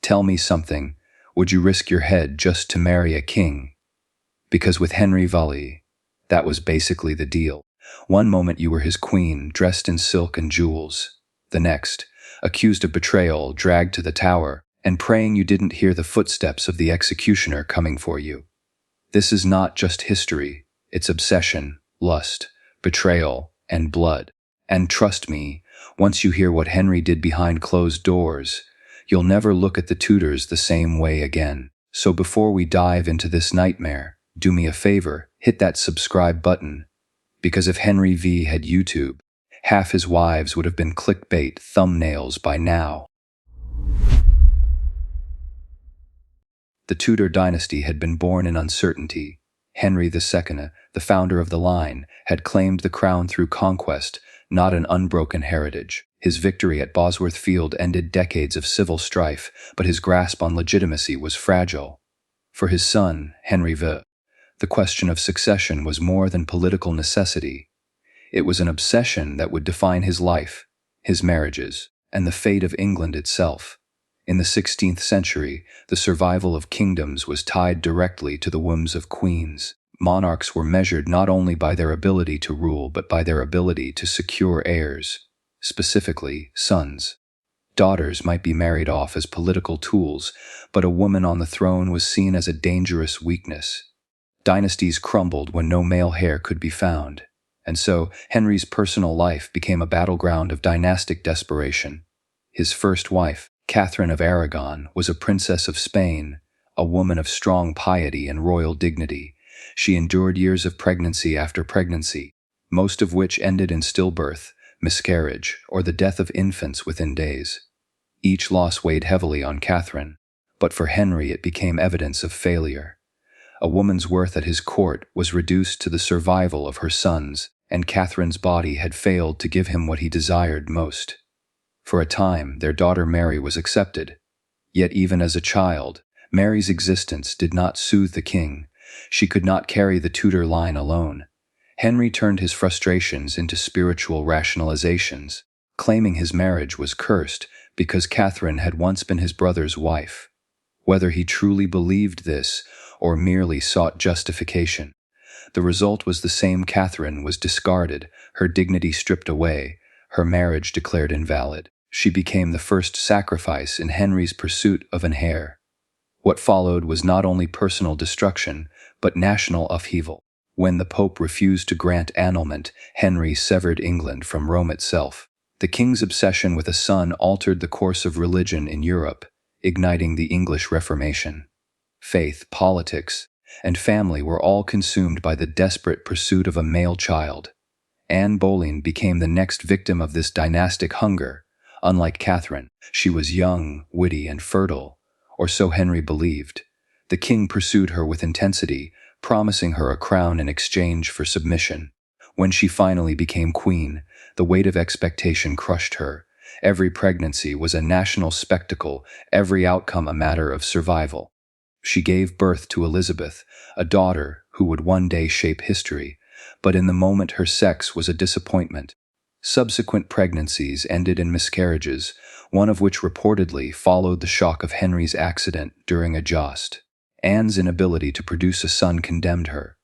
Tell me something. Would you risk your head just to marry a king? Because with Henry VIII, that was basically the deal. One moment you were his queen, dressed in silk and jewels. The next, accused of betrayal, dragged to the tower, and praying you didn't hear the footsteps of the executioner coming for you. This is not just history, it's obsession, lust, betrayal, and blood. And trust me, once you hear what Henry did behind closed doors, you'll never look at the Tudors the same way again. So before we dive into this nightmare, do me a favor, hit that subscribe button. Because if Henry V had YouTube, half his wives would have been clickbait thumbnails by now. The Tudor dynasty had been born in uncertainty. Henry II, the founder of the line, had claimed the crown through conquest, not an unbroken heritage. His victory at Bosworth Field ended decades of civil strife, but his grasp on legitimacy was fragile. For his son, Henry VIII, the question of succession was more than political necessity. It was an obsession that would define his life, his marriages, and the fate of England itself. In the 16th century, the survival of kingdoms was tied directly to the wombs of queens. Monarchs were measured not only by their ability to rule but by their ability to secure heirs, specifically sons. Daughters might be married off as political tools, but a woman on the throne was seen as a dangerous weakness. Dynasties crumbled when no male heir could be found, and so Henry's personal life became a battleground of dynastic desperation. His first wife, Catherine of Aragon, was a princess of Spain, a woman of strong piety and royal dignity. She endured years of pregnancy after pregnancy, most of which ended in stillbirth, miscarriage, or the death of infants within days. Each loss weighed heavily on Catherine, but for Henry it became evidence of failure. A woman's worth at his court was reduced to the survival of her sons, and Catherine's body had failed to give him what he desired most. For a time, their daughter Mary was accepted. Yet even as a child, Mary's existence did not soothe the king. She could not carry the Tudor line alone. Henry turned his frustrations into spiritual rationalizations, claiming his marriage was cursed because Catherine had once been his brother's wife. Whether he truly believed this or merely sought justification, the result was the same. Catherine was discarded, her dignity stripped away, her marriage declared invalid. She became the first sacrifice in Henry's pursuit of an heir. What followed was not only personal destruction, but national upheaval. When the Pope refused to grant annulment, Henry severed England from Rome itself. The king's obsession with a son altered the course of religion in Europe, igniting the English Reformation. Faith, politics, and family were all consumed by the desperate pursuit of a male child. Anne Boleyn became the next victim of this dynastic hunger. Unlike Catherine, she was young, witty, and fertile, or so Henry believed. The king pursued her with intensity, promising her a crown in exchange for submission. When she finally became queen, the weight of expectation crushed her. Every pregnancy was a national spectacle, every outcome a matter of survival. She gave birth to Elizabeth, a daughter who would one day shape history, but in the moment her sex was a disappointment. Subsequent pregnancies ended in miscarriages, one of which reportedly followed the shock of Henry's accident during a joust. Anne's inability to produce a son condemned her.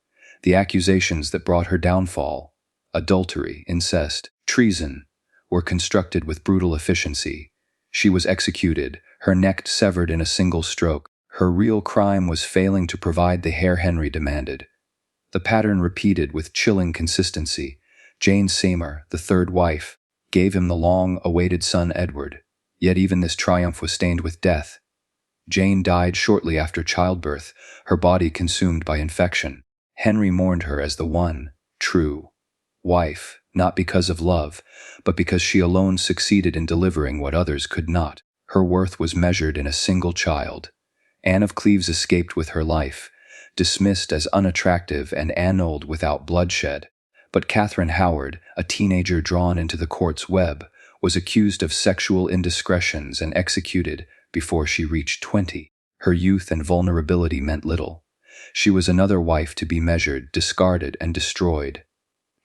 The accusations that brought her downfall, adultery, incest, treason, were constructed with brutal efficiency. She was executed, her neck severed in a single stroke. Her real crime was failing to provide the heir Henry demanded. The pattern repeated with chilling consistency. Jane Seymour, the third wife, gave him the long-awaited son Edward, yet even this triumph was stained with death. Jane died shortly after childbirth, her body consumed by infection. Henry mourned her as the one, true, wife, not because of love, but because she alone succeeded in delivering what others could not. Her worth was measured in a single child. Anne of Cleves escaped with her life, dismissed as unattractive and annulled without bloodshed. But Catherine Howard, a teenager drawn into the court's web, was accused of sexual indiscretions and executed before she reached 20. Her youth and vulnerability meant little. She was another wife to be measured, discarded, and destroyed.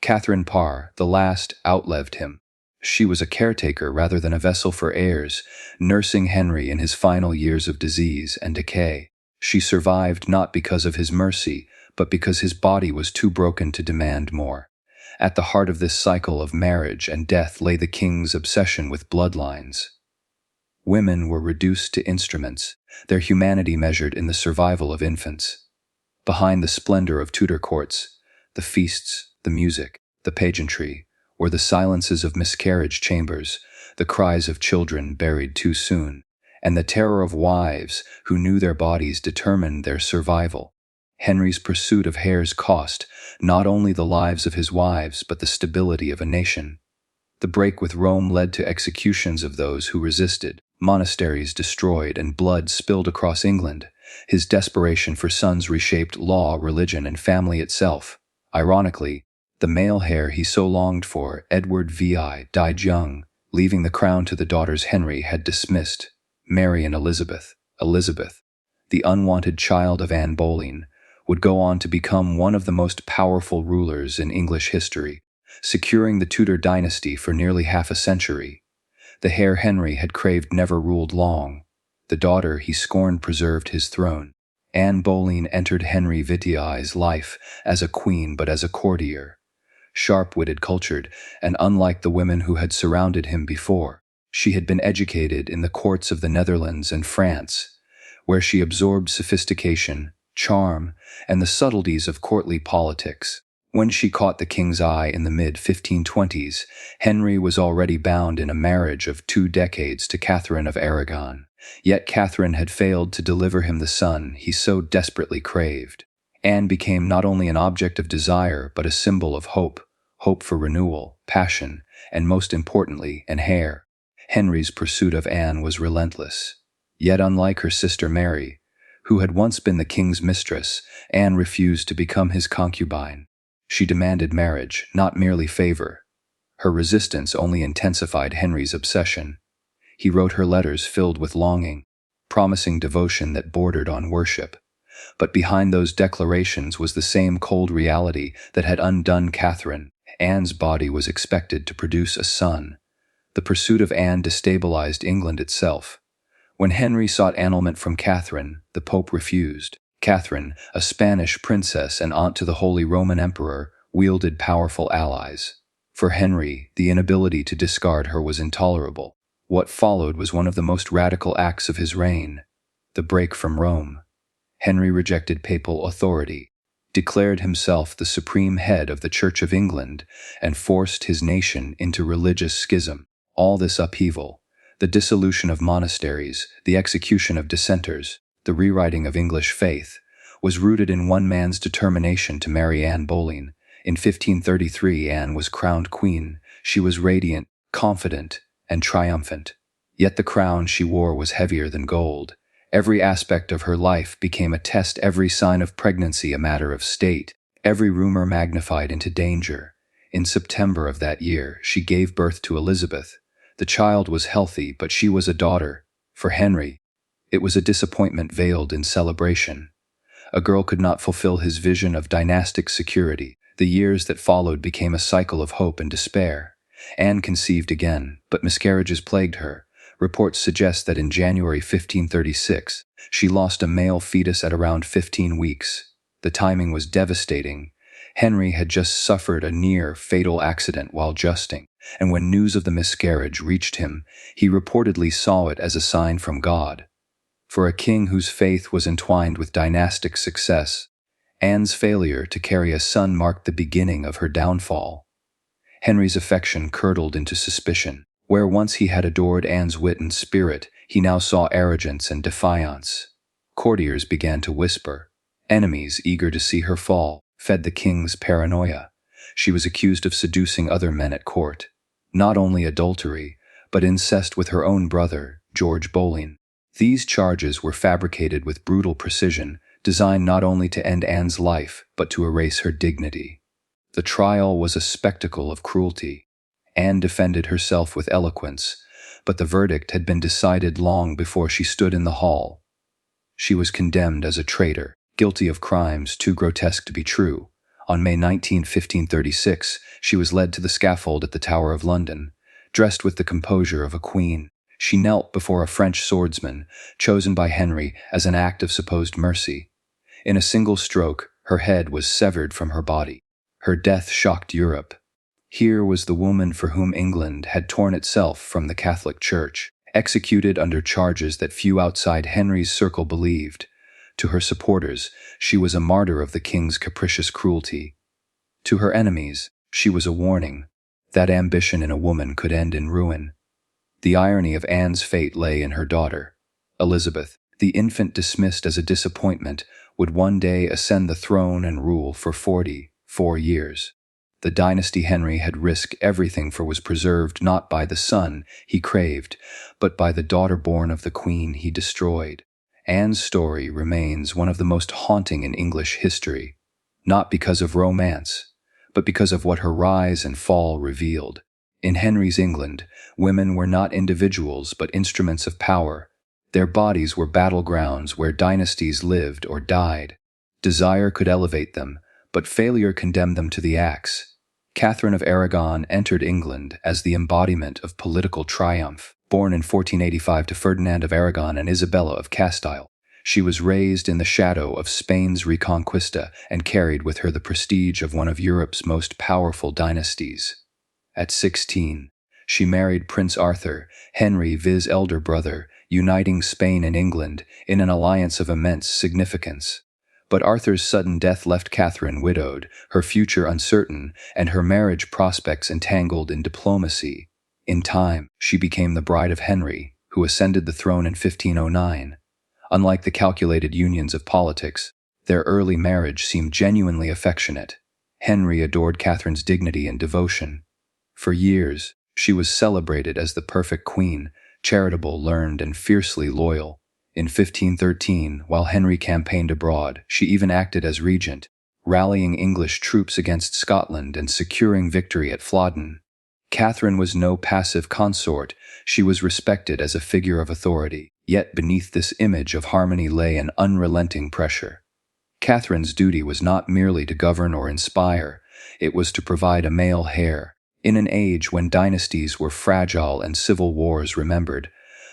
Catherine Parr, the last, outlived him. She was a caretaker rather than a vessel for heirs, nursing Henry in his final years of disease and decay. She survived not because of his mercy, but because his body was too broken to demand more. At the heart of this cycle of marriage and death lay the king's obsession with bloodlines. Women were reduced to instruments, their humanity measured in the survival of infants. Behind the splendor of Tudor courts, the feasts, the music, the pageantry, were the silences of miscarriage chambers, the cries of children buried too soon, and the terror of wives who knew their bodies determined their survival. Henry's pursuit of heirs cost not only the lives of his wives but the stability of a nation. The break with Rome led to executions of those who resisted, monasteries destroyed, and blood spilled across England. His desperation for sons reshaped law, religion, and family itself. Ironically, the male heir he so longed for, Edward VI, died young, leaving the crown to the daughters Henry had dismissed, Mary and Elizabeth. Elizabeth, the unwanted child of Anne Boleyn, would go on to become one of the most powerful rulers in English history, securing the Tudor dynasty for nearly half a century. The heir Henry had craved never ruled long. The daughter he scorned preserved his throne. Anne Boleyn entered Henry VIII's life as a queen but as a courtier. Sharp-witted, cultured, and unlike the women who had surrounded him before, she had been educated in the courts of the Netherlands and France, where she absorbed sophistication, charm, and the subtleties of courtly politics. When she caught the king's eye in the mid-1520s, Henry was already bound in a marriage of 2 decades to Catherine of Aragon. Yet Catherine had failed to deliver him the son he so desperately craved. Anne became not only an object of desire but a symbol of hope, hope for renewal, passion, and most importantly, an heir. Henry's pursuit of Anne was relentless. Yet unlike her sister Mary, who had once been the king's mistress, Anne refused to become his concubine. She demanded marriage, not merely favor. Her resistance only intensified Henry's obsession. He wrote her letters filled with longing, promising devotion that bordered on worship. But behind those declarations was the same cold reality that had undone Catherine. Anne's body was expected to produce a son. The pursuit of Anne destabilized England itself. When Henry sought annulment from Catherine, the Pope refused. Catherine, a Spanish princess and aunt to the Holy Roman Emperor, wielded powerful allies. For Henry, the inability to discard her was intolerable. What followed was one of the most radical acts of his reign, the break from Rome. Henry rejected papal authority, declared himself the supreme head of the Church of England, and forced his nation into religious schism. All this upheaval, the dissolution of monasteries, the execution of dissenters, the rewriting of English faith, was rooted in one man's determination to marry Anne Boleyn. In 1533, Anne was crowned queen. She was radiant, confident, and triumphant. Yet the crown she wore was heavier than gold. Every aspect of her life became a test, every sign of pregnancy a matter of state, every rumor magnified into danger. In September of that year, she gave birth to Elizabeth. The child was healthy, but she was a daughter. For Henry, it was a disappointment veiled in celebration. A girl could not fulfill his vision of dynastic security. The years that followed became a cycle of hope and despair. Anne conceived again, but miscarriages plagued her. Reports suggest that in January 1536, she lost a male fetus at around 15 weeks. The timing was devastating. Henry had just suffered a near-fatal accident while justing, and when news of the miscarriage reached him, he reportedly saw it as a sign from God. For a king whose faith was entwined with dynastic success, Anne's failure to carry a son marked the beginning of her downfall. Henry's affection curdled into suspicion. Where once he had adored Anne's wit and spirit, he now saw arrogance and defiance. Courtiers began to whisper. Enemies, eager to see her fall, fed the king's paranoia. She was accused of seducing other men at court. Not only adultery, but incest with her own brother, George Boleyn. These charges were fabricated with brutal precision, designed not only to end Anne's life, but to erase her dignity. The trial was a spectacle of cruelty. Anne defended herself with eloquence, but the verdict had been decided long before she stood in the hall. She was condemned as a traitor, guilty of crimes too grotesque to be true. On May 19, 1536, she was led to the scaffold at the Tower of London. Dressed with the composure of a queen, she knelt before a French swordsman, chosen by Henry as an act of supposed mercy. In a single stroke, her head was severed from her body. Her death shocked Europe. Here was the woman for whom England had torn itself from the Catholic Church, executed under charges that few outside Henry's circle believed. To her supporters, she was a martyr of the king's capricious cruelty. To her enemies, she was a warning that ambition in a woman could end in ruin. The irony of Anne's fate lay in her daughter. Elizabeth, the infant dismissed as a disappointment, would one day ascend the throne and rule for 44 years. The dynasty Henry had risked everything for was preserved not by the son he craved, but by the daughter born of the queen he destroyed. Anne's story remains one of the most haunting in English history, not because of romance, but because of what her rise and fall revealed. In Henry's England, women were not individuals but instruments of power. Their bodies were battlegrounds where dynasties lived or died. Desire could elevate them, but failure condemned them to the axe. Catherine of Aragon entered England as the embodiment of political triumph. Born in 1485 to Ferdinand of Aragon and Isabella of Castile, she was raised in the shadow of Spain's Reconquista and carried with her the prestige of one of Europe's most powerful dynasties. At 16, she married Prince Arthur, Henry VII's elder brother, uniting Spain and England in an alliance of immense significance. But Arthur's sudden death left Catherine widowed, her future uncertain, and her marriage prospects entangled in diplomacy. In time, she became the bride of Henry, who ascended the throne in 1509. Unlike the calculated unions of politics, their early marriage seemed genuinely affectionate. Henry adored Catherine's dignity and devotion. For years, she was celebrated as the perfect queen, charitable, learned, and fiercely loyal. In 1513, while Henry campaigned abroad, she even acted as regent, rallying English troops against Scotland and securing victory at Flodden. Catherine was no passive consort, she was respected as a figure of authority, yet beneath this image of harmony lay an unrelenting pressure. Catherine's duty was not merely to govern or inspire, it was to provide a male heir. In an age when dynasties were fragile and civil wars remembered,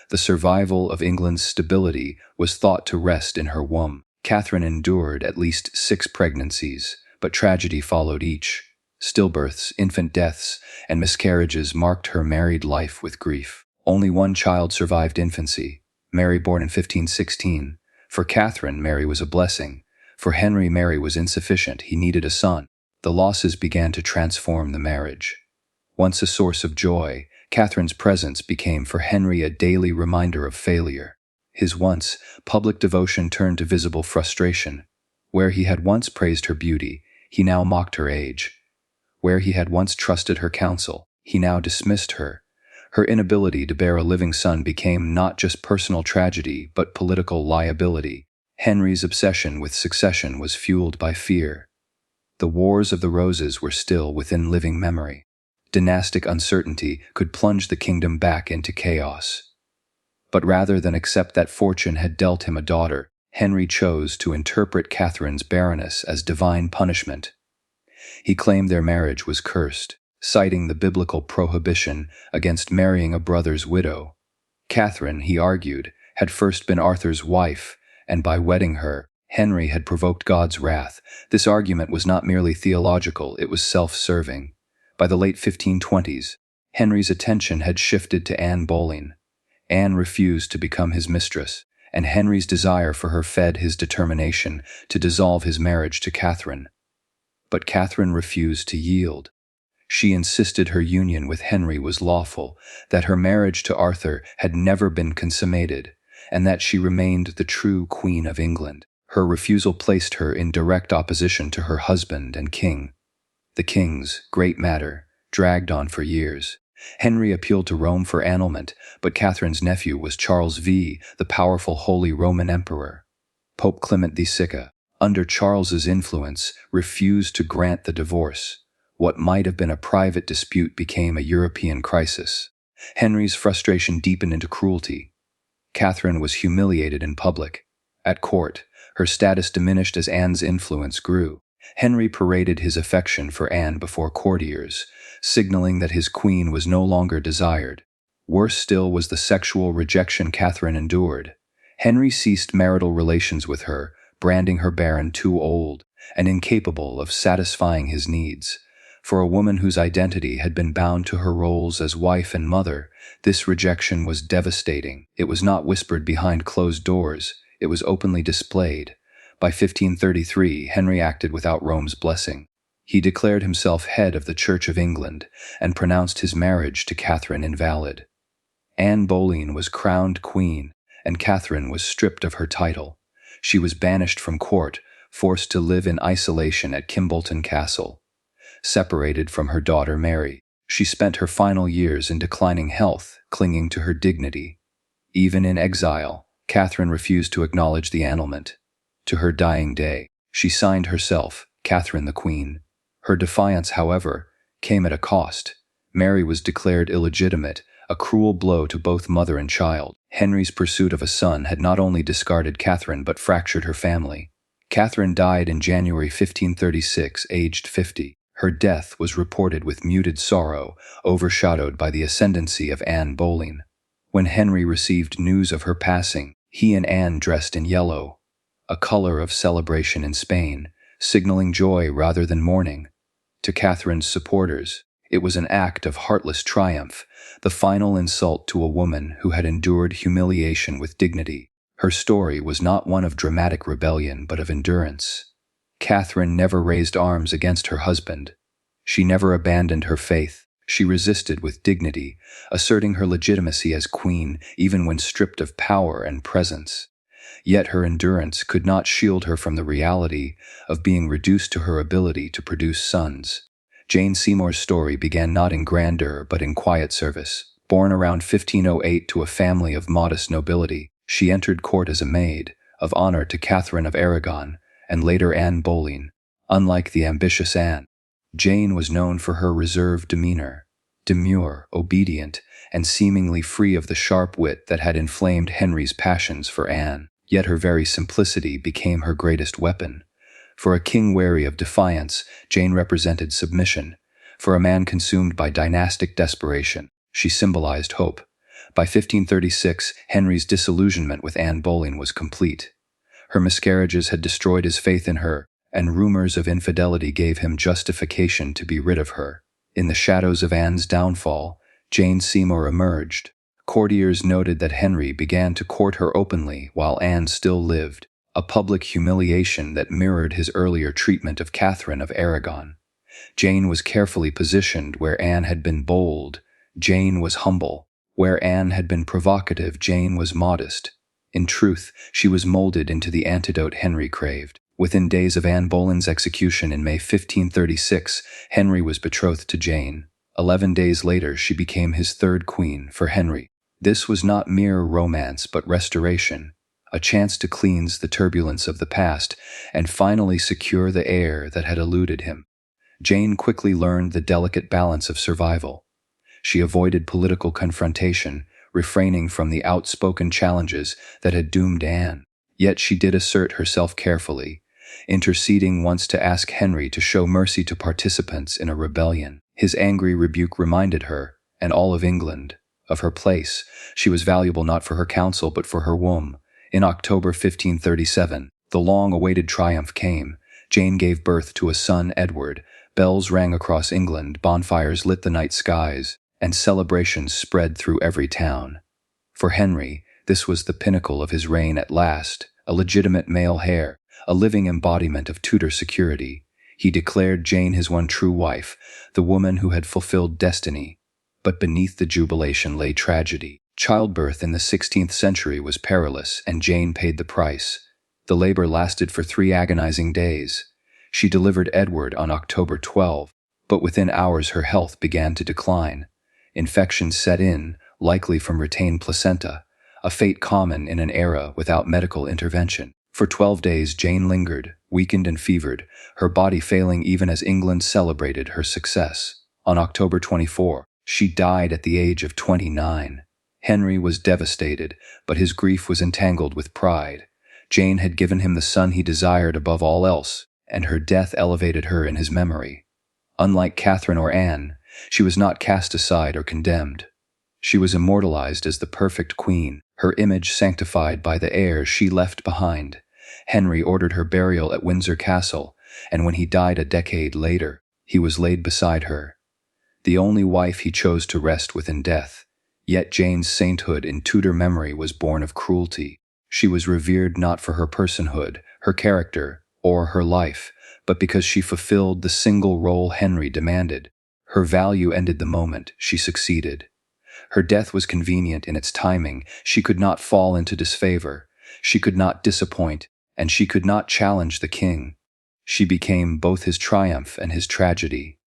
the survival of England's stability was thought to rest in her womb. Catherine endured at least 6 pregnancies, but tragedy followed each. Stillbirths, infant deaths, and miscarriages marked her married life with grief. Only one child survived infancy, Mary, born in 1516. For Catherine, Mary was a blessing. For Henry, Mary was insufficient. He needed a son. The losses began to transform the marriage. Once a source of joy, Catherine's presence became for Henry a daily reminder of failure. His once public devotion turned to visible frustration. Where he had once praised her beauty, he now mocked her age. Where he had once trusted her counsel, he now dismissed her. Her inability to bear a living son became not just personal tragedy, but political liability. Henry's obsession with succession was fueled by fear. The Wars of the Roses were still within living memory. Dynastic uncertainty could plunge the kingdom back into chaos. But rather than accept that fortune had dealt him a daughter, Henry chose to interpret Catherine's barrenness as divine punishment. He claimed their marriage was cursed, citing the biblical prohibition against marrying a brother's widow. Catherine, he argued, had first been Arthur's wife, and by wedding her, Henry had provoked God's wrath. This argument was not merely theological, it was self-serving. By the late 1520s, Henry's attention had shifted to Anne Boleyn. Anne refused to become his mistress, and Henry's desire for her fed his determination to dissolve his marriage to Catherine. But Catherine refused to yield. She insisted her union with Henry was lawful, that her marriage to Arthur had never been consummated, and that she remained the true Queen of England. Her refusal placed her in direct opposition to her husband and king. The king's great matter dragged on for years. Henry appealed to Rome for annulment, but Catherine's nephew was Charles V, the powerful Holy Roman Emperor. Pope Clement VI, under Charles's influence, refused to grant the divorce. What might have been a private dispute became a European crisis. Henry's frustration deepened into cruelty. Catherine was humiliated in public. At court, her status diminished as Anne's influence grew. Henry paraded his affection for Anne before courtiers, signaling that his queen was no longer desired. Worse still was the sexual rejection Catherine endured. Henry ceased marital relations with her, branding her barren, too old, and incapable of satisfying his needs. For a woman whose identity had been bound to her roles as wife and mother, this rejection was devastating. It was not whispered behind closed doors, it was openly displayed. By 1533, Henry acted without Rome's blessing. He declared himself head of the Church of England and pronounced his marriage to Catherine invalid. Anne Boleyn was crowned queen, and Catherine was stripped of her title. She was banished from court, forced to live in isolation at Kimbolton Castle. Separated from her daughter Mary, she spent her final years in declining health, clinging to her dignity. Even in exile, Catherine refused to acknowledge the annulment. To her dying day, she signed herself, Catherine the Queen. Her defiance, however, came at a cost. Mary was declared illegitimate, a cruel blow to both mother and child. Henry's pursuit of a son had not only discarded Catherine but fractured her family. Catherine died in January 1536, aged 50. Her death was reported with muted sorrow, overshadowed by the ascendancy of Anne Boleyn. When Henry received news of her passing, he and Anne dressed in yellow, a color of celebration in Spain, signaling joy rather than mourning. To Catherine's supporters, it was an act of heartless triumph, the final insult to a woman who had endured humiliation with dignity. Her story was not one of dramatic rebellion but of endurance. Catherine never raised arms against her husband. She never abandoned her faith. She resisted with dignity, asserting her legitimacy as queen even when stripped of power and presence. Yet her endurance could not shield her from the reality of being reduced to her ability to produce sons. Jane Seymour's story began not in grandeur but in quiet service. Born around 1508 to a family of modest nobility, she entered court as a maid, of honor to Catherine of Aragon, and later Anne Boleyn. Unlike the ambitious Anne, Jane was known for her reserved demeanor, demure, obedient, and seemingly free of the sharp wit that had inflamed Henry's passions for Anne. Yet her very simplicity became her greatest weapon. For a king wary of defiance, Jane represented submission. For a man consumed by dynastic desperation, she symbolized hope. By 1536, Henry's disillusionment with Anne Boleyn was complete. Her miscarriages had destroyed his faith in her, and rumors of infidelity gave him justification to be rid of her. In the shadows of Anne's downfall, Jane Seymour emerged. Courtiers noted that Henry began to court her openly while Anne still lived, a public humiliation that mirrored his earlier treatment of Catherine of Aragon. Jane was carefully positioned where Anne had been bold. Jane was humble. Where Anne had been provocative, Jane was modest. In truth, she was molded into the antidote Henry craved. Within days of Anne Boleyn's execution in May 1536, Henry was betrothed to Jane. 11 days later, she became his third queen. For Henry, this was not mere romance but restoration, a chance to cleanse the turbulence of the past and finally secure the heir that had eluded him. Jane quickly learned the delicate balance of survival. She avoided political confrontation, refraining from the outspoken challenges that had doomed Anne. Yet she did assert herself carefully, interceding once to ask Henry to show mercy to participants in a rebellion. His angry rebuke reminded her, and all of England, of her place. She was valuable not for her counsel but for her womb. In October 1537, the long-awaited triumph came. Jane gave birth to a son, Edward. Bells rang across England, bonfires lit the night skies, and celebrations spread through every town. For Henry, this was the pinnacle of his reign at last, a legitimate male heir, a living embodiment of Tudor security. He declared Jane his one true wife, the woman who had fulfilled destiny. But beneath the jubilation lay tragedy. Childbirth in the 16th century was perilous, and Jane paid the price. The labor lasted for 3 agonizing days. She delivered Edward on October 12, but within hours her health began to decline. Infections set in, likely from retained placenta, a fate common in an era without medical intervention. For 12 days Jane lingered, weakened and fevered, her body failing even as England celebrated her success. On October 24, she died at the age of 29. Henry was devastated, but his grief was entangled with pride. Jane had given him the son he desired above all else, and her death elevated her in his memory. Unlike Catherine or Anne, she was not cast aside or condemned. She was immortalized as the perfect queen, her image sanctified by the heir she left behind. Henry ordered her burial at Windsor Castle, and when he died a decade later, he was laid beside her, the only wife he chose to rest with in death. Yet Jane's sainthood in Tudor memory was born of cruelty. She was revered not for her personhood, her character, or her life, but because she fulfilled the single role Henry demanded. Her value ended the moment she succeeded. Her death was convenient in its timing. She could not fall into disfavor. She could not disappoint, and she could not challenge the king. She became both his triumph and his tragedy.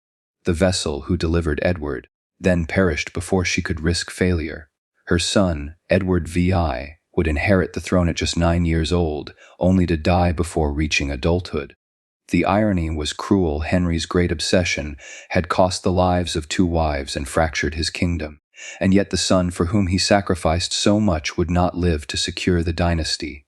The vessel who delivered Edward then perished before she could risk failure. Her son, Edward VI, would inherit the throne at just 9 years old, only to die before reaching adulthood. The irony was cruel. Henry's great obsession had cost the lives of 2 wives and fractured his kingdom, and yet the son for whom he sacrificed so much would not live to secure the dynasty.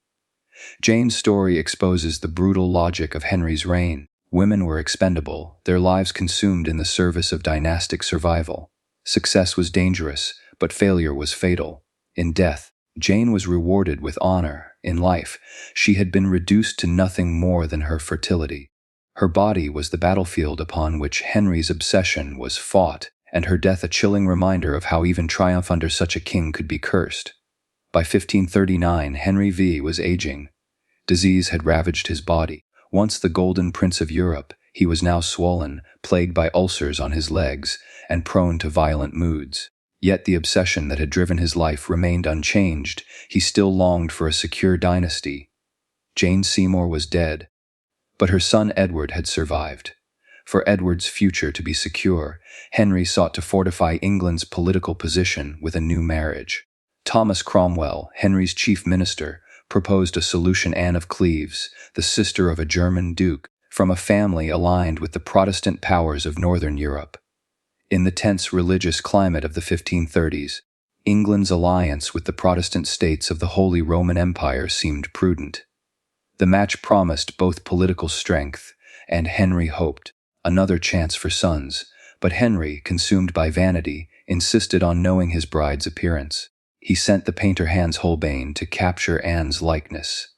Jane's story exposes the brutal logic of Henry's reign. Women were expendable, their lives consumed in the service of dynastic survival. Success was dangerous, but failure was fatal. In death, Jane was rewarded with honor. In life, she had been reduced to nothing more than her fertility. Her body was the battlefield upon which Henry's obsession was fought, and her death a chilling reminder of how even triumph under such a king could be cursed. By 1539, Henry VIII was aging. Disease had ravaged his body. Once the golden prince of Europe, he was now swollen, plagued by ulcers on his legs, and prone to violent moods. Yet the obsession that had driven his life remained unchanged. He still longed for a secure dynasty. Jane Seymour was dead, but her son Edward had survived. For Edward's future to be secure, Henry sought to fortify England's political position with a new marriage. Thomas Cromwell, Henry's chief minister, proposed a solution. Anne of Cleves, the sister of a German duke, from a family aligned with the Protestant powers of Northern Europe. In the tense religious climate of the 1530s, England's alliance with the Protestant states of the Holy Roman Empire seemed prudent. The match promised both political strength, and Henry hoped another chance for sons, but Henry, consumed by vanity, insisted on knowing his bride's appearance. He sent the painter Hans Holbein to capture Anne's likeness.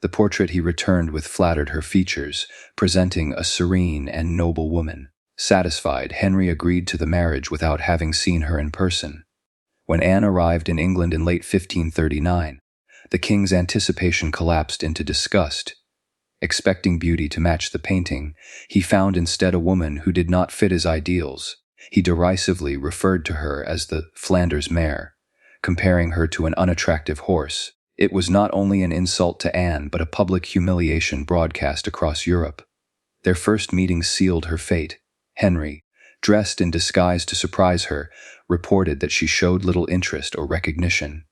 The portrait he returned with flattered her features, presenting a serene and noble woman. Satisfied, Henry agreed to the marriage without having seen her in person. When Anne arrived in England in late 1539, the king's anticipation collapsed into disgust. Expecting beauty to match the painting, he found instead a woman who did not fit his ideals. He derisively referred to her as the Flanders mare, comparing her to an unattractive horse. It was not only an insult to Anne, but a public humiliation broadcast across Europe. Their first meeting sealed her fate. Henry, dressed in disguise to surprise her, reported that she showed little interest or recognition.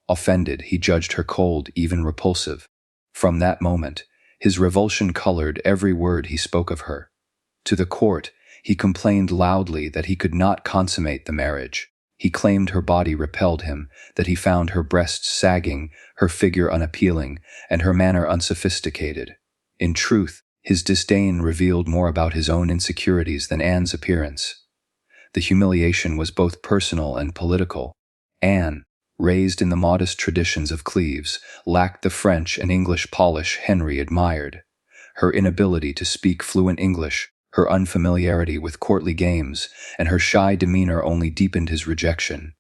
Offended, he judged her cold, even repulsive. From that moment, his revulsion colored every word he spoke of her. To the court, he complained loudly that he could not consummate the marriage. He claimed her body repelled him, that he found her breasts sagging, her figure unappealing, and her manner unsophisticated. In truth, his disdain revealed more about his own insecurities than Anne's appearance. The humiliation was both personal and political. Anne, raised in the modest traditions of Cleves, lacked the French and English polish Henry admired. Her inability to speak fluent English, her unfamiliarity with courtly games, and her shy demeanor only deepened his rejection.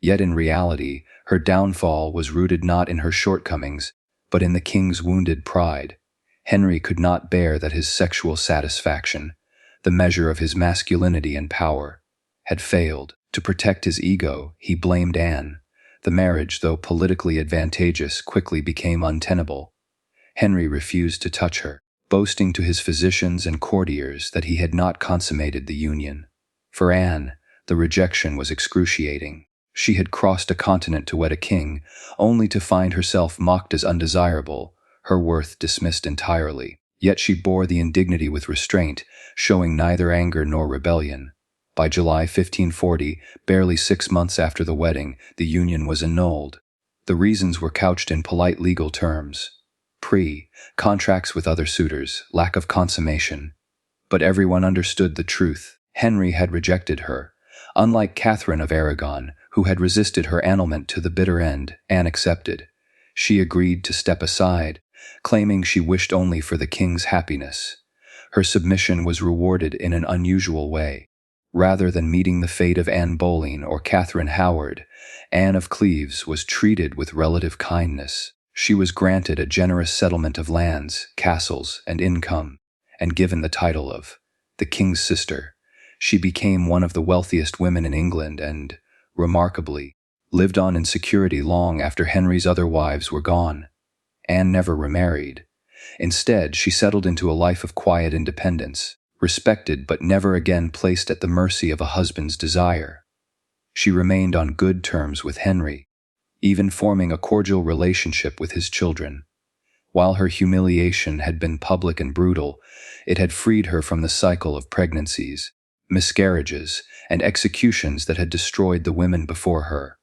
Yet in reality, her downfall was rooted not in her shortcomings, but in the king's wounded pride. Henry could not bear that his sexual satisfaction, the measure of his masculinity and power, had failed. To protect his ego, he blamed Anne. The marriage, though politically advantageous, quickly became untenable. Henry refused to touch her, boasting to his physicians and courtiers that he had not consummated the union. For Anne, the rejection was excruciating. She had crossed a continent to wed a king, only to find herself mocked as undesirable, her worth dismissed entirely. Yet she bore the indignity with restraint, showing neither anger nor rebellion. By July 1540, barely 6 months after the wedding, the union was annulled. The reasons were couched in polite legal terms. Contracts with other suitors, lack of consummation. But everyone understood the truth. Henry had rejected her. Unlike Catherine of Aragon, who had resisted her annulment to the bitter end, Anne accepted. She agreed to step aside, claiming she wished only for the king's happiness. Her submission was rewarded in an unusual way. Rather than meeting the fate of Anne Boleyn or Catherine Howard, Anne of Cleves was treated with relative kindness. She was granted a generous settlement of lands, castles, and income, and given the title of the King's Sister. She became one of the wealthiest women in England and, remarkably, lived on in security long after Henry's other wives were gone. Anne never remarried. Instead, she settled into a life of quiet independence, respected but never again placed at the mercy of a husband's desire. She remained on good terms with Henry, even forming a cordial relationship with his children. While her humiliation had been public and brutal, it had freed her from the cycle of pregnancies, miscarriages, and executions that had destroyed the women before her.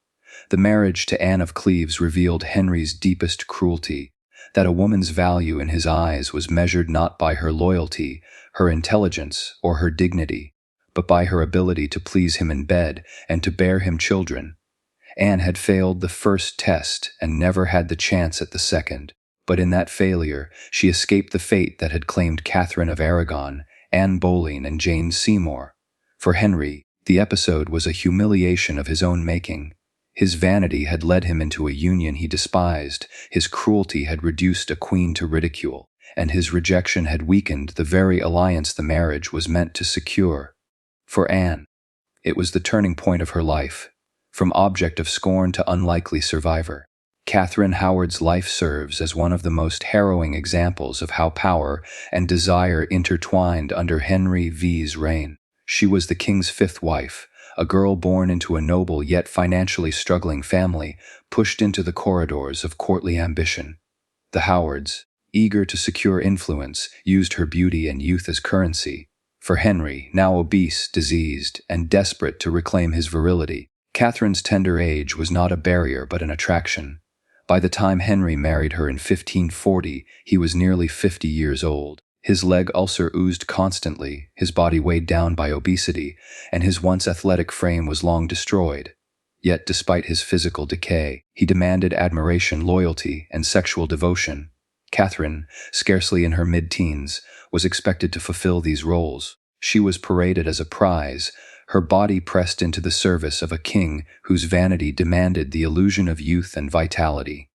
The marriage to Anne of Cleves revealed Henry's deepest cruelty, that a woman's value in his eyes was measured not by her loyalty, her intelligence, or her dignity, but by her ability to please him in bed and to bear him children. Anne had failed the first test and never had the chance at the second, but in that failure she escaped the fate that had claimed Catherine of Aragon, Anne Boleyn, and Jane Seymour. For Henry, the episode was a humiliation of his own making. His vanity had led him into a union he despised, his cruelty had reduced a queen to ridicule, and his rejection had weakened the very alliance the marriage was meant to secure. For Anne, it was the turning point of her life, from object of scorn to unlikely survivor. Catherine Howard's life serves as one of the most harrowing examples of how power and desire intertwined under Henry VIII's reign. She was the king's fifth wife, a girl born into a noble yet financially struggling family, pushed into the corridors of courtly ambition. The Howards, eager to secure influence, used her beauty and youth as currency. For Henry, now obese, diseased, and desperate to reclaim his virility, Catherine's tender age was not a barrier but an attraction. By the time Henry married her in 1540, he was nearly 50 years old. His leg ulcer oozed constantly, his body weighed down by obesity, and his once athletic frame was long destroyed. Yet despite his physical decay, he demanded admiration, loyalty, and sexual devotion. Catherine, scarcely in her mid-teens, was expected to fulfill these roles. She was paraded as a prize, her body pressed into the service of a king whose vanity demanded the illusion of youth and vitality.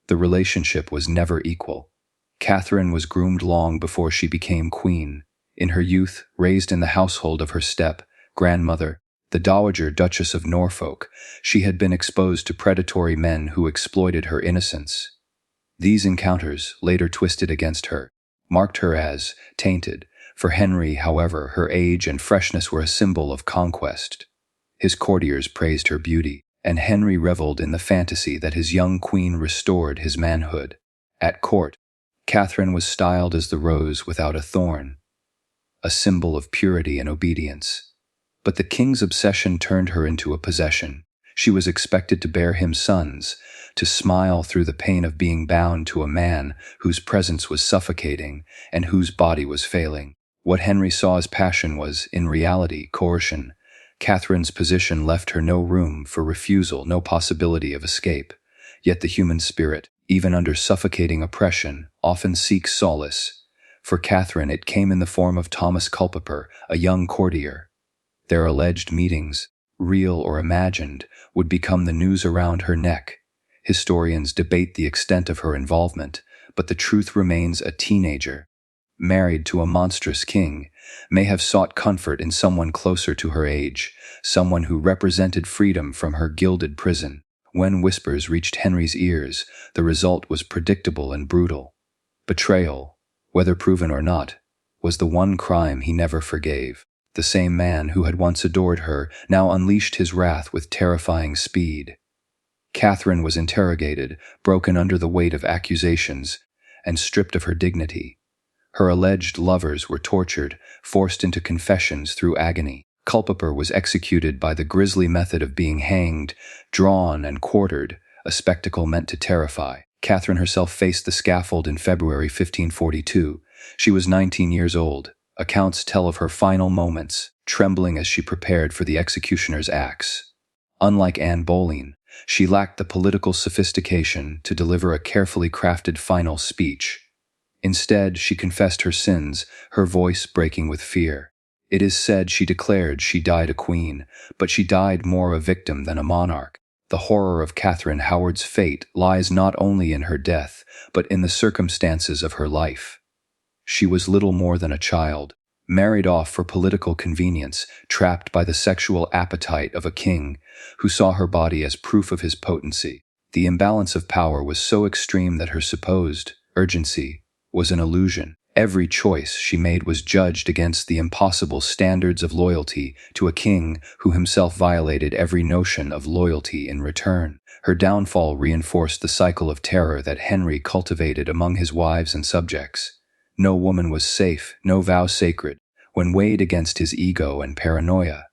The relationship was never equal. Catherine was groomed long before she became queen. In her youth, raised in the household of her step-grandmother, the Dowager Duchess of Norfolk, she had been exposed to predatory men who exploited her innocence. These encounters, later twisted against her, marked her as tainted. For Henry, however, her age and freshness were a symbol of conquest. His courtiers praised her beauty, and Henry reveled in the fantasy that his young queen restored his manhood. At court, Catherine was styled as the rose without a thorn, a symbol of purity and obedience. But the king's obsession turned her into a possession. She was expected to bear him sons, to smile through the pain of being bound to a man whose presence was suffocating and whose body was failing. What Henry saw as passion was, in reality, coercion. Catherine's position left her no room for refusal, no possibility of escape. Yet the human spirit, even under suffocating oppression, often seeks solace. For Catherine, it came in the form of Thomas Culpeper, a young courtier. Their alleged meetings, real or imagined, would become the noose around her neck. Historians debate the extent of her involvement, but the truth remains a teenager, married to a monstrous king, may have sought comfort in someone closer to her age, someone who represented freedom from her gilded prison. When whispers reached Henry's ears, the result was predictable and brutal. Betrayal, whether proven or not, was the one crime he never forgave. The same man who had once adored her now unleashed his wrath with terrifying speed. Catherine was interrogated, broken under the weight of accusations, and stripped of her dignity. Her alleged lovers were tortured, forced into confessions through agony. Culpeper was executed by the grisly method of being hanged, drawn, and quartered, a spectacle meant to terrify. Catherine herself faced the scaffold in February 1542. She was 19 years old. Accounts tell of her final moments, trembling as she prepared for the executioner's axe. Unlike Anne Boleyn, she lacked the political sophistication to deliver a carefully crafted final speech. Instead, she confessed her sins, her voice breaking with fear. It is said she declared she died a queen, but she died more a victim than a monarch. The horror of Catherine Howard's fate lies not only in her death, but in the circumstances of her life. She was little more than a child, married off for political convenience, trapped by the sexual appetite of a king who saw her body as proof of his potency. The imbalance of power was so extreme that her supposed urgency was an illusion. Every choice she made was judged against the impossible standards of loyalty to a king who himself violated every notion of loyalty in return. Her downfall reinforced the cycle of terror that Henry cultivated among his wives and subjects. No woman was safe, no vow sacred, when weighed against his ego and paranoia.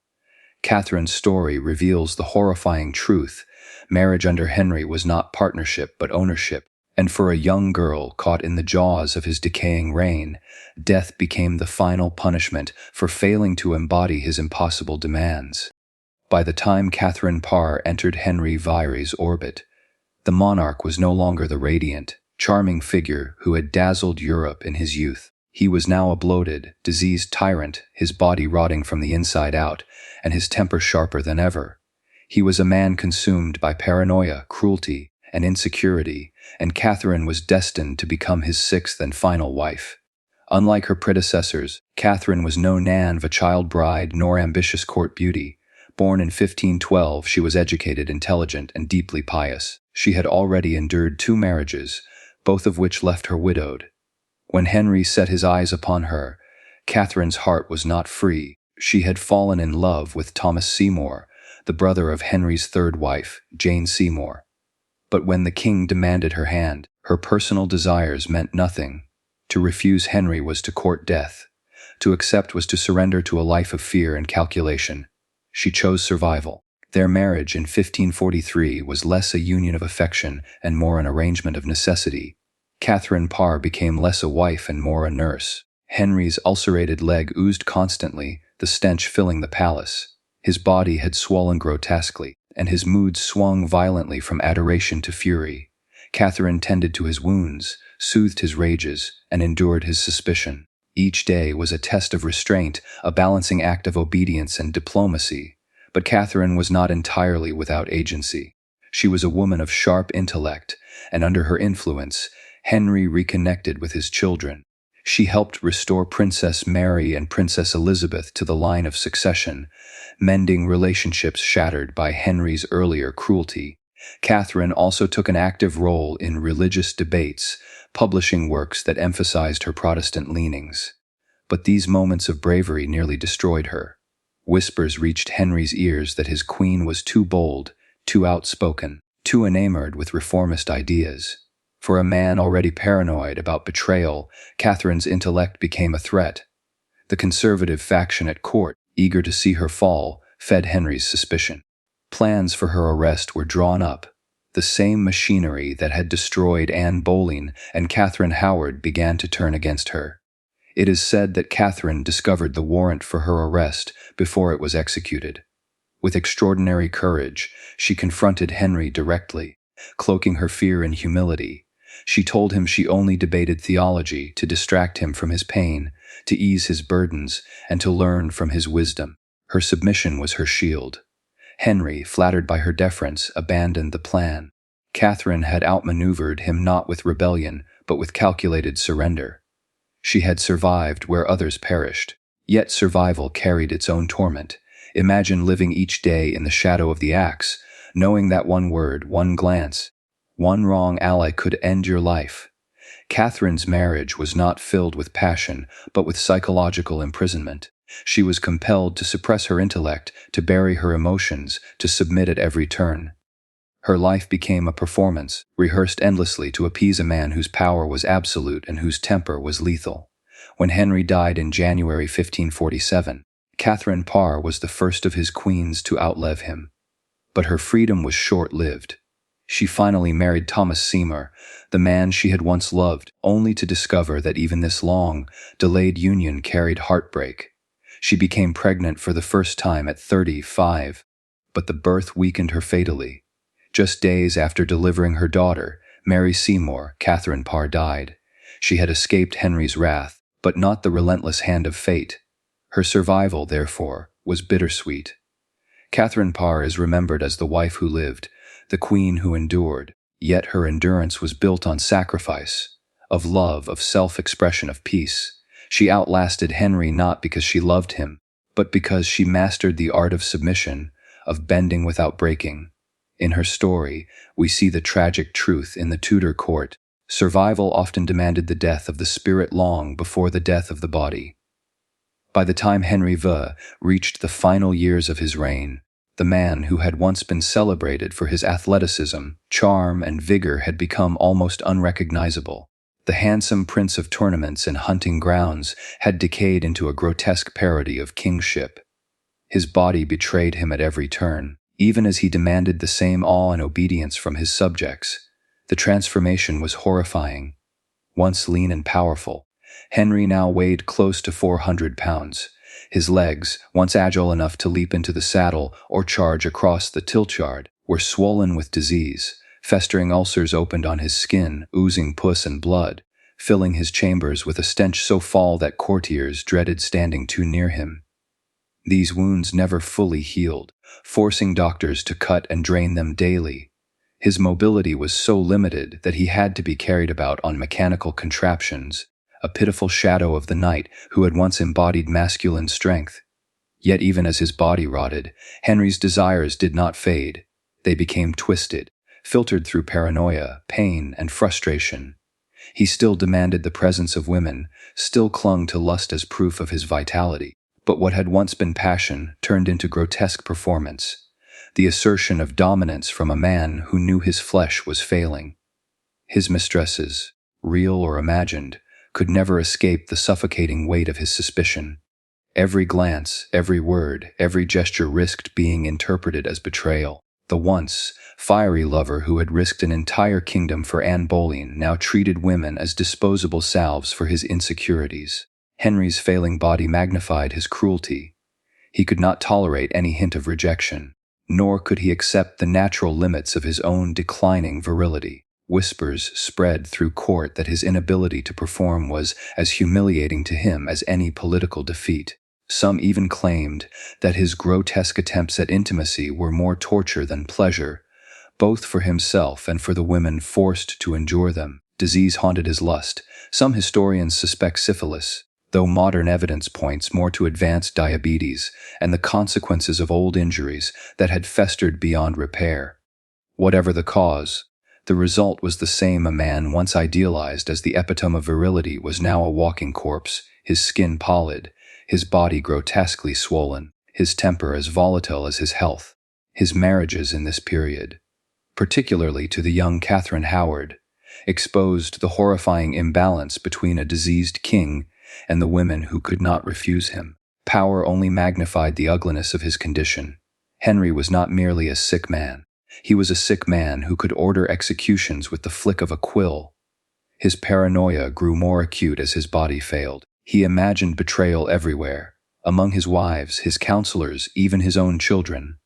Catherine's story reveals the horrifying truth. Marriage under Henry was not partnership but ownership, and for a young girl caught in the jaws of his decaying reign, death became the final punishment for failing to embody his impossible demands. By the time Catherine Parr entered Henry VIII's orbit, the monarch was no longer the radiant, charming figure who had dazzled Europe in his youth. He was now a bloated, diseased tyrant, his body rotting from the inside out, and his temper sharper than ever. He was a man consumed by paranoia, cruelty, and insecurity, and Catherine was destined to become his sixth and final wife. Unlike her predecessors, Catherine was no Nan of a child bride nor ambitious court beauty. Born in 1512, she was educated, intelligent, and deeply pious. She had already endured 2 marriages, both of which left her widowed. When Henry set his eyes upon her, Catherine's heart was not free. She had fallen in love with Thomas Seymour, the brother of Henry's third wife, Jane Seymour. But when the king demanded her hand, her personal desires meant nothing. To refuse Henry was to court death. To accept was to surrender to a life of fear and calculation. She chose survival. Their marriage in 1543 was less a union of affection and more an arrangement of necessity. Catherine Parr became less a wife and more a nurse. Henry's ulcerated leg oozed constantly, the stench filling the palace. His body had swollen grotesquely, and his mood swung violently from adoration to fury. Catherine tended to his wounds, soothed his rages, and endured his suspicion. Each day was a test of restraint, a balancing act of obedience and diplomacy. But Catherine was not entirely without agency. She was a woman of sharp intellect, and under her influence, Henry reconnected with his children. She helped restore Princess Mary and Princess Elizabeth to the line of succession, mending relationships shattered by Henry's earlier cruelty. Catherine also took an active role in religious debates, publishing works that emphasized her Protestant leanings. But these moments of bravery nearly destroyed her. Whispers reached Henry's ears that his queen was too bold, too outspoken, too enamored with reformist ideas. For a man already paranoid about betrayal, Catherine's intellect became a threat. The conservative faction at court, eager to see her fall, fed Henry's suspicion. Plans for her arrest were drawn up. The same machinery that had destroyed Anne Boleyn and Catherine Howard began to turn against her. It is said that Catherine discovered the warrant for her arrest before it was executed. With extraordinary courage, she confronted Henry directly, cloaking her fear in humility. She told him she only debated theology to distract him from his pain, to ease his burdens, and to learn from his wisdom. Her submission was her shield. Henry, flattered by her deference, abandoned the plan. Catherine had outmaneuvered him not with rebellion, but with calculated surrender. She had survived where others perished. Yet survival carried its own torment. Imagine living each day in the shadow of the axe, knowing that one word, one glance, one wrong ally could end your life. Catherine's marriage was not filled with passion, but with psychological imprisonment. She was compelled to suppress her intellect, to bury her emotions, to submit at every turn. Her life became a performance, rehearsed endlessly to appease a man whose power was absolute and whose temper was lethal. When Henry died in January 1547, Catherine Parr was the first of his queens to outlive him. But her freedom was short-lived. She finally married Thomas Seymour, the man she had once loved, only to discover that even this long, delayed union carried heartbreak. She became pregnant for the first time at 35, but the birth weakened her fatally. Just days after delivering her daughter, Mary Seymour, Catherine Parr, died. She had escaped Henry's wrath, but not the relentless hand of fate. Her survival, therefore, was bittersweet. Catherine Parr is remembered as the wife who lived, the queen who endured, yet her endurance was built on sacrifice, of love, of self-expression, of peace. She outlasted Henry not because she loved him, but because she mastered the art of submission, of bending without breaking. In her story, we see the tragic truth in the Tudor court. Survival often demanded the death of the spirit long before the death of the body. By the time Henry VIII reached the final years of his reign, the man who had once been celebrated for his athleticism, charm, and vigor had become almost unrecognizable. The handsome prince of tournaments and hunting grounds had decayed into a grotesque parody of kingship. His body betrayed him at every turn, even as he demanded the same awe and obedience from his subjects. The transformation was horrifying. Once lean and powerful, Henry now weighed close to 400 pounds. His legs, once agile enough to leap into the saddle or charge across the tiltyard, were swollen with disease. Festering ulcers opened on his skin, oozing pus and blood, filling his chambers with a stench so foul that courtiers dreaded standing too near him. These wounds never fully healed, forcing doctors to cut and drain them daily. His mobility was so limited that he had to be carried about on mechanical contraptions, a pitiful shadow of the knight who had once embodied masculine strength. Yet even as his body rotted, Henry's desires did not fade. They became twisted, filtered through paranoia, pain, and frustration. He still demanded the presence of women, still clung to lust as proof of his vitality. But what had once been passion turned into grotesque performance, the assertion of dominance from a man who knew his flesh was failing. His mistresses, real or imagined, could never escape the suffocating weight of his suspicion. Every glance, every word, every gesture risked being interpreted as betrayal. The once fiery lover who had risked an entire kingdom for Anne Boleyn now treated women as disposable salves for his insecurities. Henry's failing body magnified his cruelty. He could not tolerate any hint of rejection, nor could he accept the natural limits of his own declining virility. Whispers spread through court that his inability to perform was as humiliating to him as any political defeat. Some even claimed that his grotesque attempts at intimacy were more torture than pleasure, both for himself and for the women forced to endure them. Disease haunted his lust. Some historians suspect syphilis, though modern evidence points more to advanced diabetes and the consequences of old injuries that had festered beyond repair. Whatever the cause, the result was the same. A man once idealized as the epitome of virility was now a walking corpse, his skin pallid, his body grotesquely swollen, his temper as volatile as his health. His marriages in this period, particularly to the young Catherine Howard, exposed the horrifying imbalance between a diseased king and the women who could not refuse him. Power only magnified the ugliness of his condition. Henry was not merely a sick man. He was a sick man who could order executions with the flick of a quill. His paranoia grew more acute as his body failed. He imagined betrayal everywhere, among his wives, his counselors, even his own children.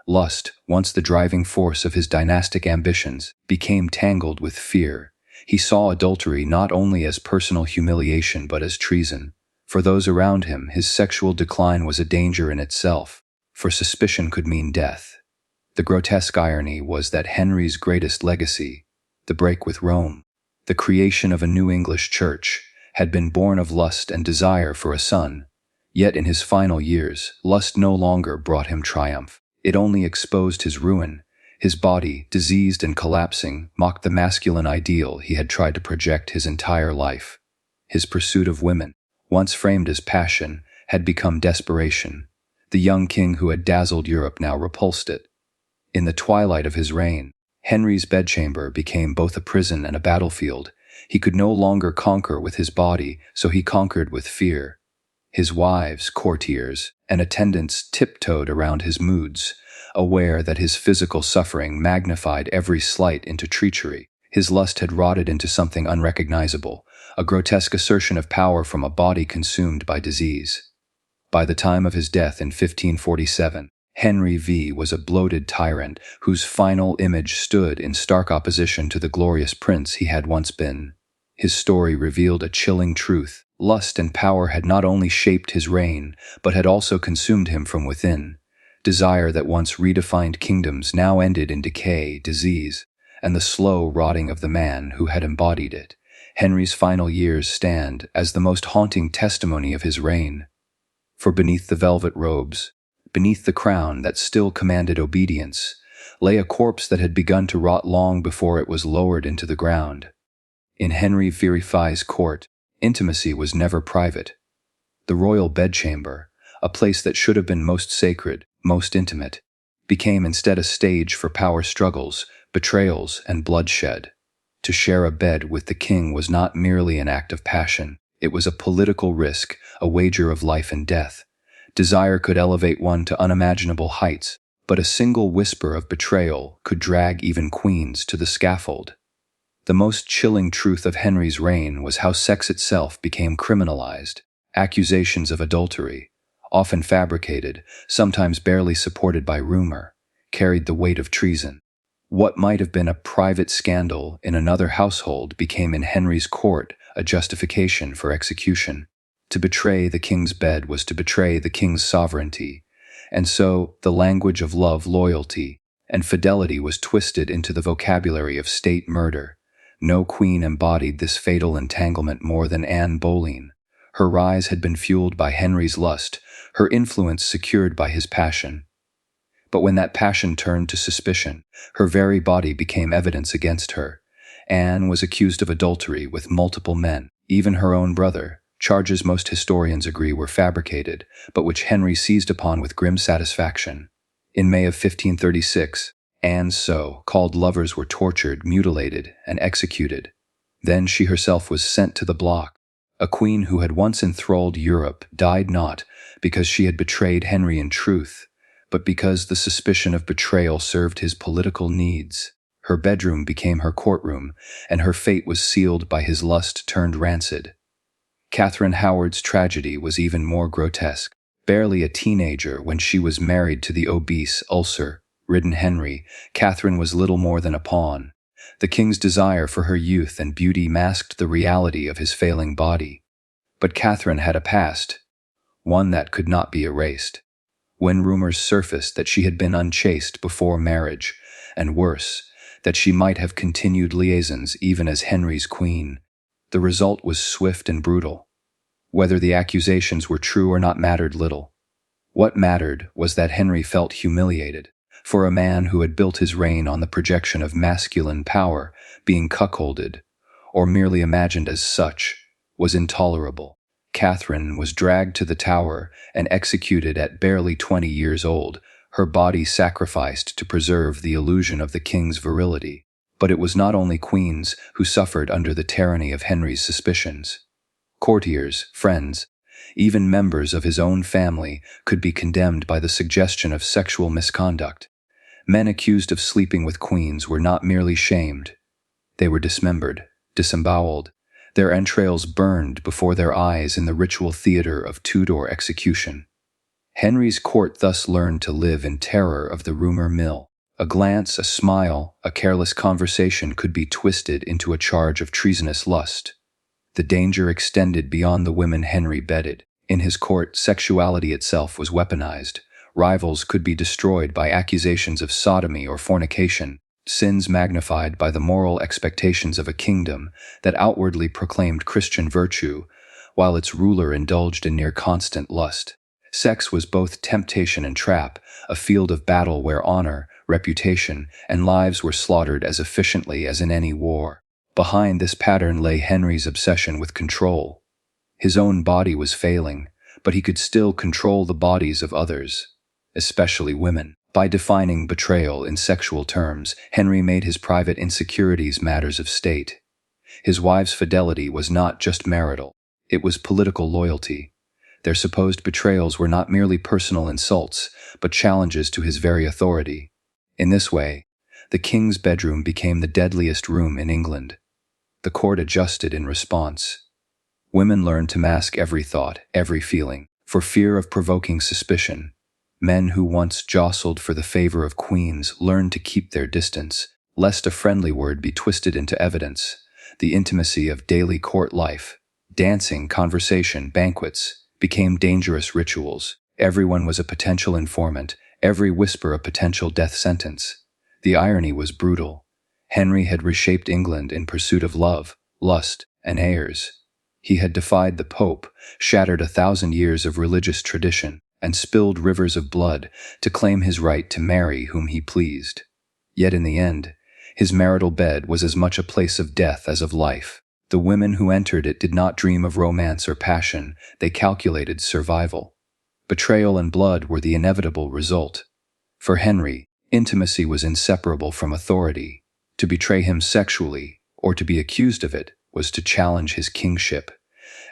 Lust, once the driving force of his dynastic ambitions, became tangled with fear. He saw adultery not only as personal humiliation but as treason. For those around him, his sexual decline was a danger in itself, for suspicion could mean death. The grotesque irony was that Henry's greatest legacy, the break with Rome, the creation of a new English church, had been born of lust and desire for a son. Yet in his final years, lust no longer brought him triumph. It only exposed his ruin. His body, diseased and collapsing, mocked the masculine ideal he had tried to project his entire life. His pursuit of women, once framed as passion, had become desperation. The young king who had dazzled Europe now repulsed it. In the twilight of his reign, Henry's bedchamber became both a prison and a battlefield. He could no longer conquer with his body, so he conquered with fear. His wives, courtiers, and attendants tiptoed around his moods, aware that his physical suffering magnified every slight into treachery. His lust had rotted into something unrecognizable, a grotesque assertion of power from a body consumed by disease. By the time of his death in 1547, Henry VIII was a bloated tyrant whose final image stood in stark opposition to the glorious prince he had once been. His story revealed a chilling truth. Lust and power had not only shaped his reign, but had also consumed him from within. Desire that once redefined kingdoms now ended in decay, disease, and the slow rotting of the man who had embodied it. Henry's final years stand as the most haunting testimony of his reign. For beneath the velvet robes, beneath the crown that still commanded obedience, lay a corpse that had begun to rot long before it was lowered into the ground. In Henry VIII's court, intimacy was never private. The royal bedchamber, a place that should have been most sacred, most intimate, became instead a stage for power struggles, betrayals, and bloodshed. To share a bed with the king was not merely an act of passion, it was a political risk, a wager of life and death. Desire could elevate one to unimaginable heights, but a single whisper of betrayal could drag even queens to the scaffold. The most chilling truth of Henry's reign was how sex itself became criminalized. Accusations of adultery, often fabricated, sometimes barely supported by rumor, carried the weight of treason. What might have been a private scandal in another household became in Henry's court a justification for execution. To betray the king's bed was to betray the king's sovereignty, and so the language of love, loyalty, and fidelity was twisted into the vocabulary of state murder. No queen embodied this fatal entanglement more than Anne Boleyn. Her rise had been fueled by Henry's lust, her influence secured by his passion. But when that passion turned to suspicion, her very body became evidence against her. Anne was accused of adultery with multiple men, even her own brother, charges most historians agree were fabricated, but which Henry seized upon with grim satisfaction. In May of 1536, Anne's so-called lovers were tortured, mutilated, and executed. Then she herself was sent to the block. A queen who had once enthralled Europe died not because she had betrayed Henry in truth, but because the suspicion of betrayal served his political needs. Her bedroom became her courtroom, and her fate was sealed by his lust turned rancid. Catherine Howard's tragedy was even more grotesque. Barely a teenager when she was married to the obese, ulcer-ridden Henry, Catherine was little more than a pawn. The king's desire for her youth and beauty masked the reality of his failing body. But Catherine had a past, one that could not be erased. When rumors surfaced that she had been unchaste before marriage, and worse, that she might have continued liaisons even as Henry's queen, the result was swift and brutal. Whether the accusations were true or not mattered little. What mattered was that Henry felt humiliated. For a man who had built his reign on the projection of masculine power, being cuckolded, or merely imagined as such, was intolerable. Catherine was dragged to the Tower and executed at barely 20 years old, her body sacrificed to preserve the illusion of the king's virility. But it was not only queens who suffered under the tyranny of Henry's suspicions. Courtiers, friends, even members of his own family could be condemned by the suggestion of sexual misconduct. Men accused of sleeping with queens were not merely shamed. They were dismembered, disemboweled, their entrails burned before their eyes in the ritual theater of Tudor execution. Henry's court thus learned to live in terror of the rumor mill. A glance, a smile, a careless conversation could be twisted into a charge of treasonous lust. The danger extended beyond the women Henry bedded. In his court, sexuality itself was weaponized. Rivals could be destroyed by accusations of sodomy or fornication, sins magnified by the moral expectations of a kingdom that outwardly proclaimed Christian virtue, while its ruler indulged in near-constant lust. Sex was both temptation and trap, a field of battle where honor, reputation, and lives were slaughtered as efficiently as in any war. Behind this pattern lay Henry's obsession with control. His own body was failing, but he could still control the bodies of others, especially women. By defining betrayal in sexual terms, Henry made his private insecurities matters of state. His wife's fidelity was not just marital, it was political loyalty. Their supposed betrayals were not merely personal insults, but challenges to his very authority. In this way, the king's bedroom became the deadliest room in England. The court adjusted in response. Women learned to mask every thought, every feeling, for fear of provoking suspicion. Men who once jostled for the favor of queens learned to keep their distance, lest a friendly word be twisted into evidence. The intimacy of daily court life, dancing, conversation, banquets, became dangerous rituals. Everyone was a potential informant, every whisper a potential death sentence. The irony was brutal. Henry had reshaped England in pursuit of love, lust, and heirs. He had defied the Pope, shattered 1,000 years of religious tradition, and spilled rivers of blood to claim his right to marry whom he pleased. Yet in the end, his marital bed was as much a place of death as of life. The women who entered it did not dream of romance or passion, they calculated survival. Betrayal and blood were the inevitable result. For Henry, intimacy was inseparable from authority. To betray him sexually, or to be accused of it, was to challenge his kingship.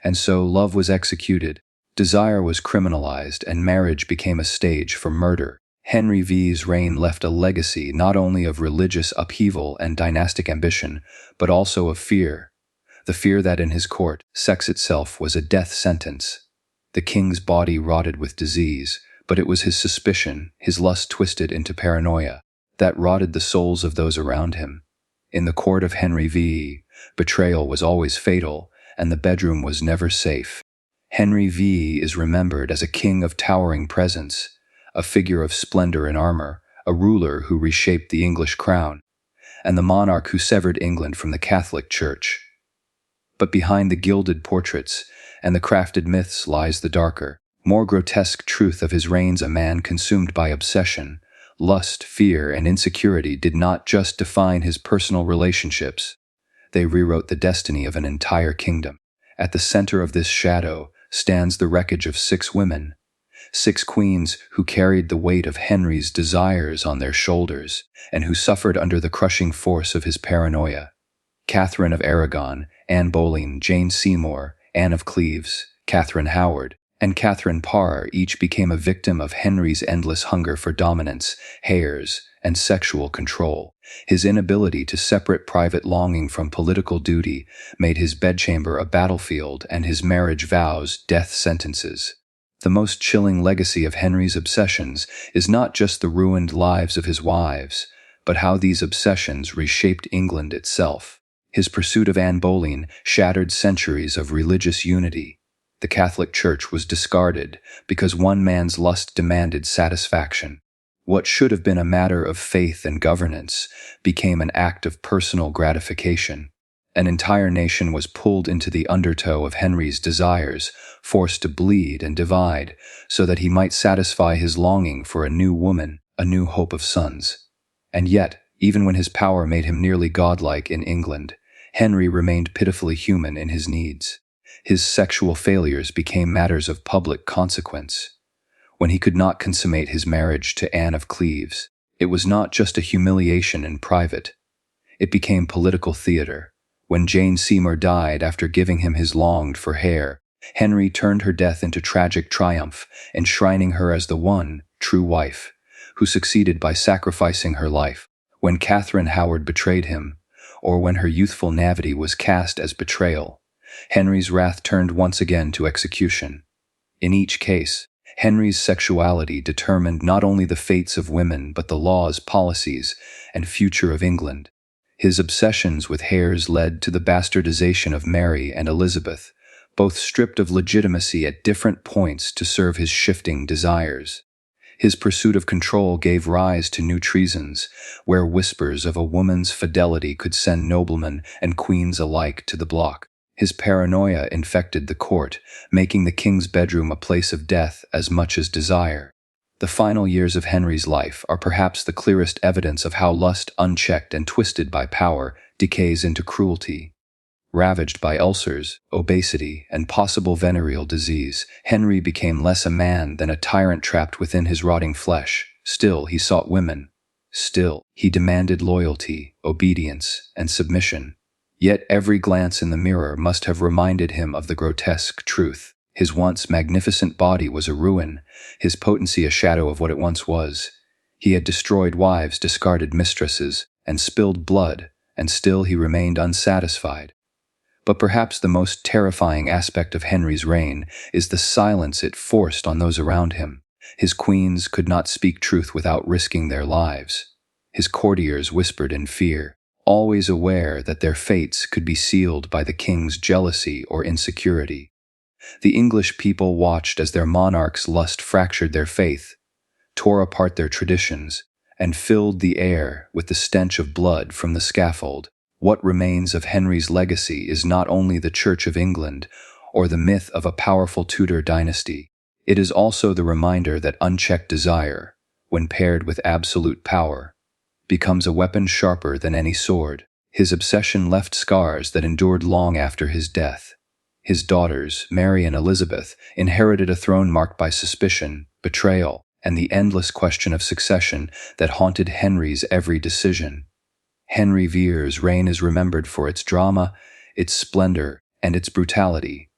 And so love was executed, desire was criminalized, and marriage became a stage for murder. Henry VIII's reign left a legacy not only of religious upheaval and dynastic ambition, but also of fear. The fear that in his court, sex itself was a death sentence. The king's body rotted with disease, but it was his suspicion, his lust twisted into paranoia, that rotted the souls of those around him. In the court of Henry VIII, betrayal was always fatal, and the bedroom was never safe. Henry VIII is remembered as a king of towering presence, a figure of splendor and armor, a ruler who reshaped the English crown, and the monarch who severed England from the Catholic Church. But behind the gilded portraits and the crafted myths lies the darker, more grotesque truth of his reigns. A man consumed by obsession, lust, fear, and insecurity did not just define his personal relationships. They rewrote the destiny of an entire kingdom. At the center of this shadow stands the wreckage of 6 women, 6 queens who carried the weight of Henry's desires on their shoulders and who suffered under the crushing force of his paranoia. Catherine of Aragon, Anne Boleyn, Jane Seymour, Anne of Cleves, Catherine Howard, and Catherine Parr each became a victim of Henry's endless hunger for dominance, heirs, and sexual control. His inability to separate private longing from political duty made his bedchamber a battlefield and his marriage vows death sentences. The most chilling legacy of Henry's obsessions is not just the ruined lives of his wives, but how these obsessions reshaped England itself. His pursuit of Anne Boleyn shattered centuries of religious unity. The Catholic Church was discarded because one man's lust demanded satisfaction. What should have been a matter of faith and governance became an act of personal gratification. An entire nation was pulled into the undertow of Henry's desires, forced to bleed and divide, so that he might satisfy his longing for a new woman, a new hope of sons. And yet, even when his power made him nearly godlike in England, Henry remained pitifully human in his needs. His sexual failures became matters of public consequence. When he could not consummate his marriage to Anne of Cleves, it was not just a humiliation in private. It became political theater. When Jane Seymour died after giving him his longed-for heir, Henry turned her death into tragic triumph, enshrining her as the one true wife, who succeeded by sacrificing her life. When Catherine Howard betrayed him, or when her youthful naivety was cast as betrayal, Henry's wrath turned once again to execution. In each case, Henry's sexuality determined not only the fates of women but the laws, policies, and future of England. His obsessions with heirs led to the bastardization of Mary and Elizabeth, both stripped of legitimacy at different points to serve his shifting desires. His pursuit of control gave rise to new treasons, where whispers of a woman's fidelity could send noblemen and queens alike to the block. His paranoia infected the court, making the king's bedroom a place of death as much as desire. The final years of Henry's life are perhaps the clearest evidence of how lust, unchecked and twisted by power, decays into cruelty. Ravaged by ulcers, obesity, and possible venereal disease, Henry became less a man than a tyrant trapped within his rotting flesh. Still, he sought women. Still, he demanded loyalty, obedience, and submission. Yet every glance in the mirror must have reminded him of the grotesque truth. His once magnificent body was a ruin, his potency a shadow of what it once was. He had destroyed wives, discarded mistresses, and spilled blood, and still he remained unsatisfied. But perhaps the most terrifying aspect of Henry's reign is the silence it forced on those around him. His queens could not speak truth without risking their lives. His courtiers whispered in fear, always aware that their fates could be sealed by the king's jealousy or insecurity. The English people watched as their monarch's lust fractured their faith, tore apart their traditions, and filled the air with the stench of blood from the scaffold. What remains of Henry's legacy is not only the Church of England or the myth of a powerful Tudor dynasty, it is also the reminder that unchecked desire, when paired with absolute power, becomes a weapon sharper than any sword. His obsession left scars that endured long after his death. His daughters, Mary and Elizabeth, inherited a throne marked by suspicion, betrayal, and the endless question of succession that haunted Henry's every decision. Henry VIII's reign is remembered for its drama, its splendor, and its brutality.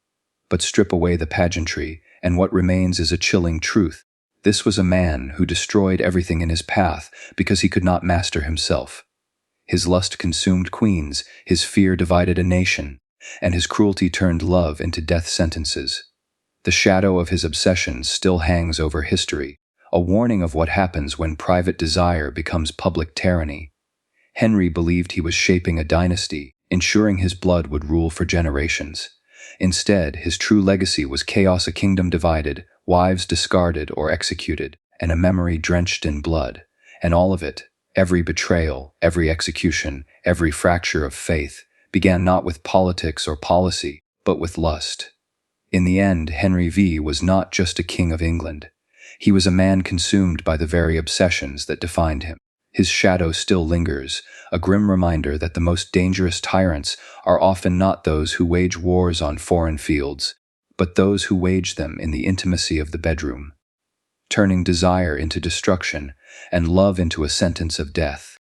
But strip away the pageantry, and what remains is a chilling truth. This was a man who destroyed everything in his path because he could not master himself. His lust consumed queens, his fear divided a nation, and his cruelty turned love into death sentences. The shadow of his obsession still hangs over history, a warning of what happens when private desire becomes public tyranny. Henry believed he was shaping a dynasty, ensuring his blood would rule for generations. Instead, his true legacy was chaos, a kingdom divided, wives discarded or executed, and a memory drenched in blood. And all of it, every betrayal, every execution, every fracture of faith, began not with politics or policy, but with lust. In the end, Henry VIII was not just a king of England. He was a man consumed by the very obsessions that defined him. His shadow still lingers, a grim reminder that the most dangerous tyrants are often not those who wage wars on foreign fields, but those who wage them in the intimacy of the bedroom, turning desire into destruction and love into a sentence of death.